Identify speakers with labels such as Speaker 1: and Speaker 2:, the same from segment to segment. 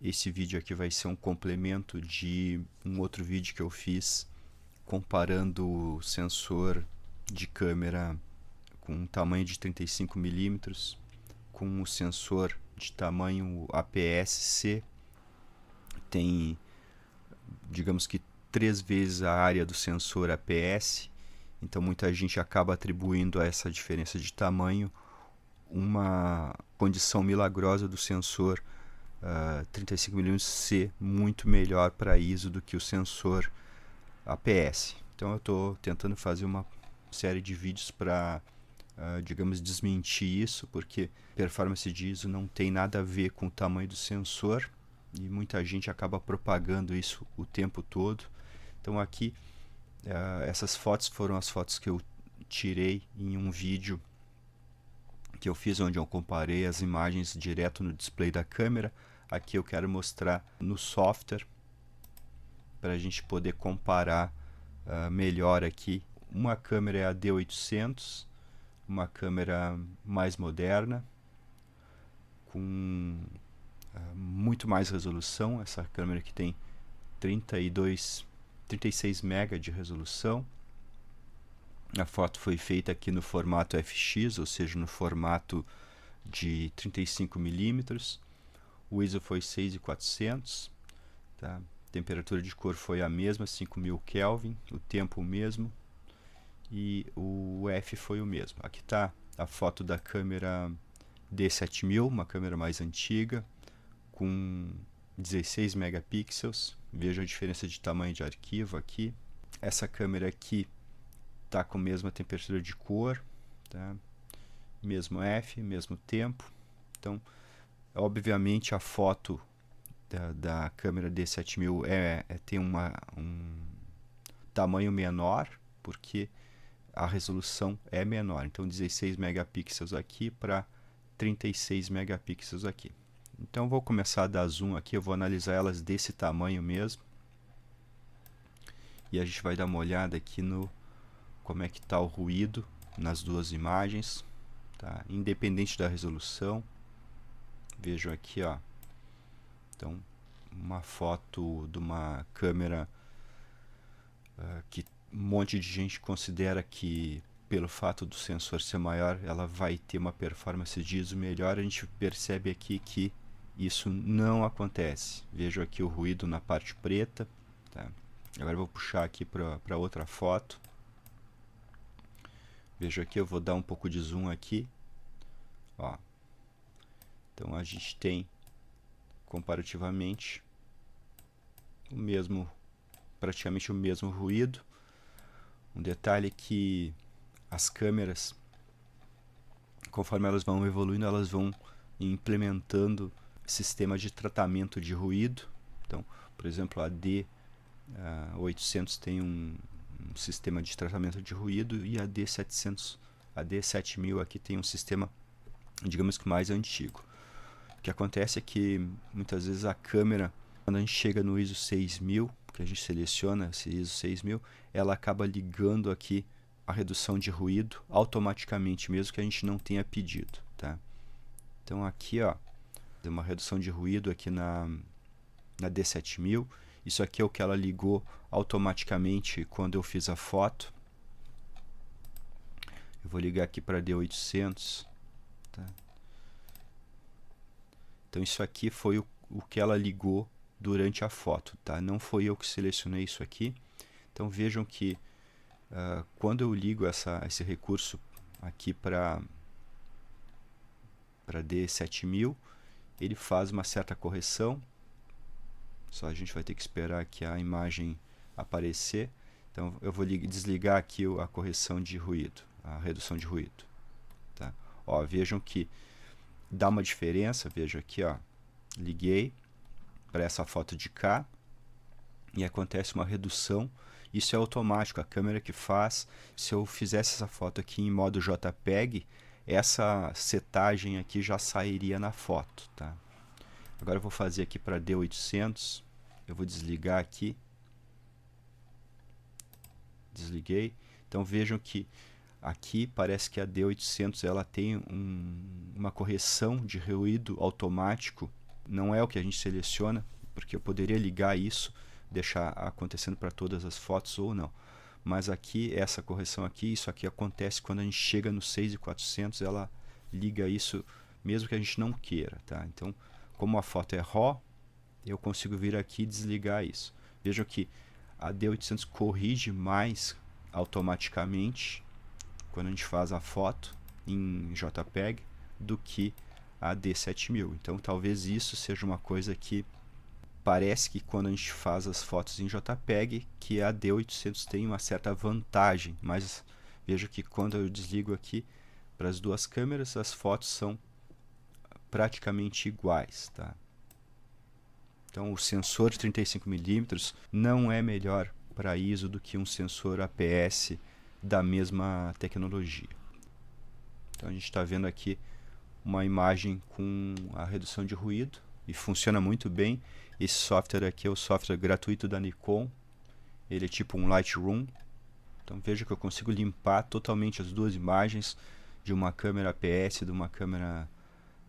Speaker 1: Esse vídeo aqui vai ser um complemento de um outro vídeo que eu fiz comparando o sensor de câmera com um tamanho de 35 milímetros com o sensor de tamanho APS-C. Tem, digamos que, 3 vezes a área do sensor APS, então muita gente acaba atribuindo a essa diferença de tamanho uma condição milagrosa do sensor 35mm ser muito melhor para ISO do que o sensor APS. Então eu estou tentando fazer uma série de vídeos para, digamos, desmentir isso, porque performance de ISO não tem nada a ver com o tamanho do sensor e muita gente acaba propagando isso o tempo todo. Então aqui, essas fotos foram as fotos que eu tirei em um vídeo que eu fiz onde eu comparei as imagens direto no display da câmera. Aqui eu quero mostrar no software para a gente poder comparar melhor aqui. Uma câmera é a D800, uma câmera mais moderna, com muito mais resolução. Essa câmera aqui tem 36 MB de resolução. A foto foi feita aqui no formato FX, ou seja, no formato de 35 milímetros. O ISO foi 6400, tá? A temperatura de cor foi a mesma, 5000 Kelvin, o tempo o mesmo e o F foi o mesmo. Aqui está a foto da câmera D7000, uma câmera mais antiga, com 16 megapixels. Veja a diferença de tamanho de arquivo aqui. Essa câmera aqui está com a mesma temperatura de cor, tá? Mesmo F, mesmo tempo. Então, obviamente a foto da câmera D7000 tem um tamanho menor, porque a resolução é menor. Então 16 megapixels aqui para 36 megapixels aqui. Então vou começar a dar zoom aqui, eu vou analisar elas desse tamanho mesmo. E a gente vai dar uma olhada aqui no como é que está o ruído nas duas imagens, tá? Independente da resolução. Vejo aqui, ó. Então, uma foto de uma câmera que um monte de gente considera que, pelo fato do sensor ser maior, ela vai ter uma performance de ISO melhor. A gente percebe aqui que isso não acontece. Vejo aqui o ruído na parte preta, tá? Agora eu vou puxar aqui para outra foto. Vejo aqui, eu vou dar um pouco de zoom aqui, ó. Então a gente tem comparativamente praticamente o mesmo ruído. Um detalhe é que as câmeras, conforme elas vão evoluindo, elas vão implementando sistema de tratamento de ruído. Então, por exemplo, a D800 tem um sistema de tratamento de ruído e a D7000 aqui tem um sistema, digamos que mais antigo. O que acontece é que muitas vezes a câmera, quando a gente chega no ISO 6000, que a gente seleciona esse ISO 6000, ela acaba ligando aqui a redução de ruído automaticamente, mesmo que a gente não tenha pedido, tá? Então aqui, ó, tem uma redução de ruído aqui na D7000. Isso aqui é o que ela ligou automaticamente quando eu fiz a foto. Eu vou ligar aqui para D800, tá? Então isso aqui foi o que ela ligou durante a foto, tá? Não foi eu que selecionei isso aqui. Então vejam que quando eu ligo esse recurso aqui para D7000, ele faz uma certa correção. Só a gente vai ter que esperar aqui a imagem aparecer. Então eu vou desligar aqui a correção de ruído, a redução de ruído, tá? Ó, vejam que dá uma diferença. Veja aqui, ó, liguei para essa foto de cá e acontece uma redução. Isso é automático, a câmera que faz. Se eu fizesse essa foto aqui em modo JPEG, essa setagem aqui já sairia na foto, tá? Agora eu vou fazer aqui para D800. Eu vou desligar aqui. Desliguei. Então vejam que aqui parece que a D800 ela tem uma correção de ruído automático não é o que a gente seleciona, porque eu poderia ligar isso, deixar acontecendo para todas as fotos ou não. Mas aqui, essa correção aqui, isso aqui acontece quando a gente chega no 6.400, ela liga isso mesmo que a gente não queira, tá? Então, como a foto é RAW, eu consigo vir aqui e desligar isso. Vejam que a D800 corrige mais automaticamente quando a gente faz a foto em JPEG do que a D7000. Então talvez isso seja uma coisa que parece que quando a gente faz as fotos em JPEG que a D800 tem uma certa vantagem, mas veja que quando eu desligo aqui para as duas câmeras, as fotos são praticamente iguais, tá? Então o sensor de 35mm não é melhor para ISO do que um sensor APS da mesma tecnologia. Então a gente está vendo aqui uma imagem com a redução de ruído e funciona muito bem. Esse software aqui é o software gratuito da Nikon, ele é tipo um Lightroom. Então veja que eu consigo limpar totalmente as duas imagens de uma câmera APS e de uma câmera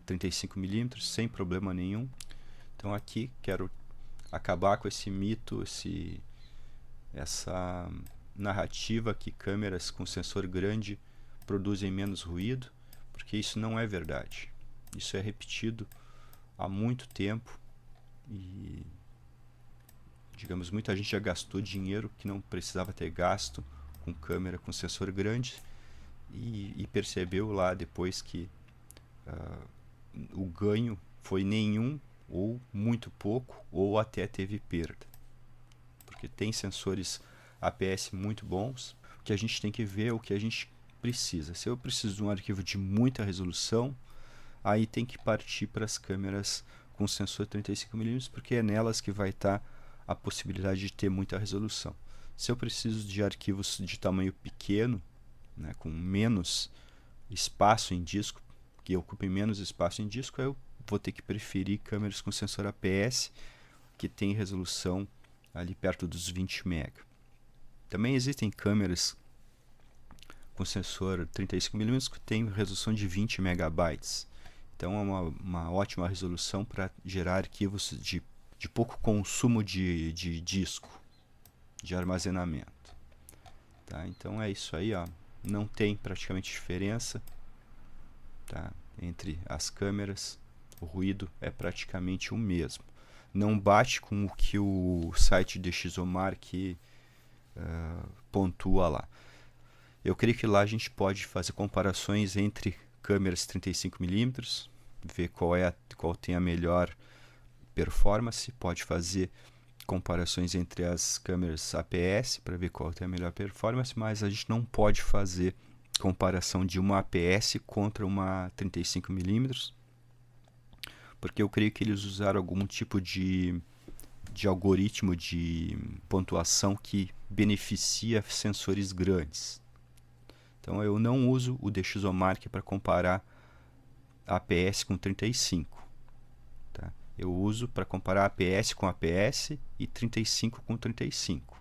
Speaker 1: 35mm sem problema nenhum. Então aqui quero acabar com esse mito, essa narrativa que câmeras com sensor grande produzem menos ruído, porque isso não é verdade. Isso é repetido há muito tempo e, digamos, muita gente já gastou dinheiro que não precisava ter gasto com câmera com sensor grande e percebeu lá depois que o ganho foi nenhum ou muito pouco ou até teve perda, porque tem sensores APS muito bons. O que a gente tem que ver é o que a gente precisa. Se eu preciso de um arquivo de muita resolução, aí tem que partir para as câmeras com sensor 35mm, porque é nelas que vai estar a possibilidade de ter muita resolução. Se eu preciso de arquivos de tamanho pequeno, né, com menos espaço em disco, que ocupem menos espaço em disco, eu vou ter que preferir câmeras com sensor APS, que tem resolução ali perto dos 20 MB. Também existem câmeras com sensor 35mm que tem resolução de 20 MB. Então é uma ótima resolução para gerar arquivos de pouco consumo de disco, de armazenamento. Tá? Então é isso aí, ó. Não tem praticamente diferença, tá, entre as câmeras. O ruído é praticamente o mesmo. Não bate com o que o site DxOMark pontua lá. Eu creio que lá a gente pode fazer comparações entre câmeras 35mm, ver qual tem a melhor performance, pode fazer comparações entre as câmeras APS para ver qual tem a melhor performance, mas a gente não pode fazer comparação de uma APS contra uma 35mm, porque eu creio que eles usaram algum tipo de algoritmo de pontuação que beneficia sensores grandes. Então eu não uso o DxOMark para comparar APS com 35. Tá? Eu uso para comparar APS com APS e 35 com 35.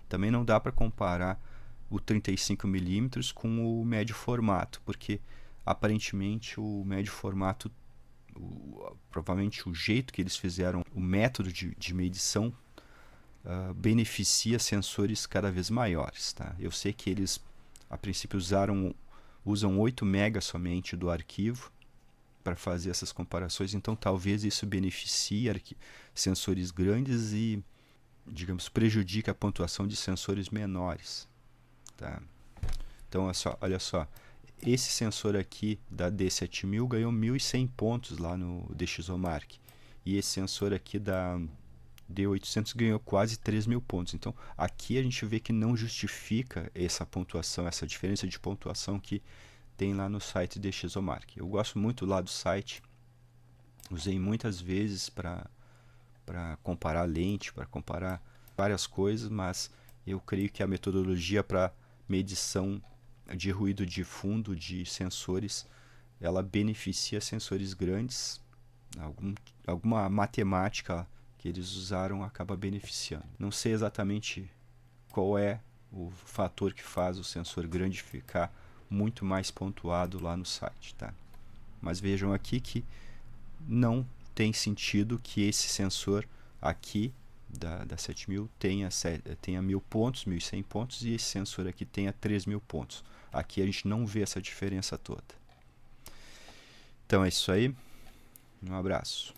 Speaker 1: Também não dá para comparar o 35mm com o médio formato, porque aparentemente o médio formato, provavelmente o jeito que eles fizeram, o método de medição, beneficia sensores cada vez maiores. Tá? Eu sei que eles, a princípio, usam 8 MB somente do arquivo para fazer essas comparações, então talvez isso beneficie sensores grandes e, digamos, prejudique a pontuação de sensores menores. Tá? Então, olha só, esse sensor aqui da D7000 ganhou 1.100 pontos lá no DxOMark, e esse sensor aqui da D800 ganhou quase 3.000 pontos. Então aqui a gente vê que não justifica essa pontuação, essa diferença de pontuação que tem lá no site DxOMark. Eu gosto muito lá do site, usei muitas vezes para comparar lente, para comparar várias coisas, mas eu creio que a metodologia para medição de ruído de fundo de sensores, ela beneficia sensores grandes. Alguma matemática que eles usaram acaba beneficiando. Não sei exatamente qual é o fator que faz o sensor grande ficar muito mais pontuado lá no site, tá? Mas vejam aqui que não tem sentido que esse sensor aqui da 7000 tenha 1000 pontos, 1100 pontos, e esse sensor aqui tenha 3000 pontos. Aqui a gente não vê essa diferença toda. Então é isso aí. Um abraço.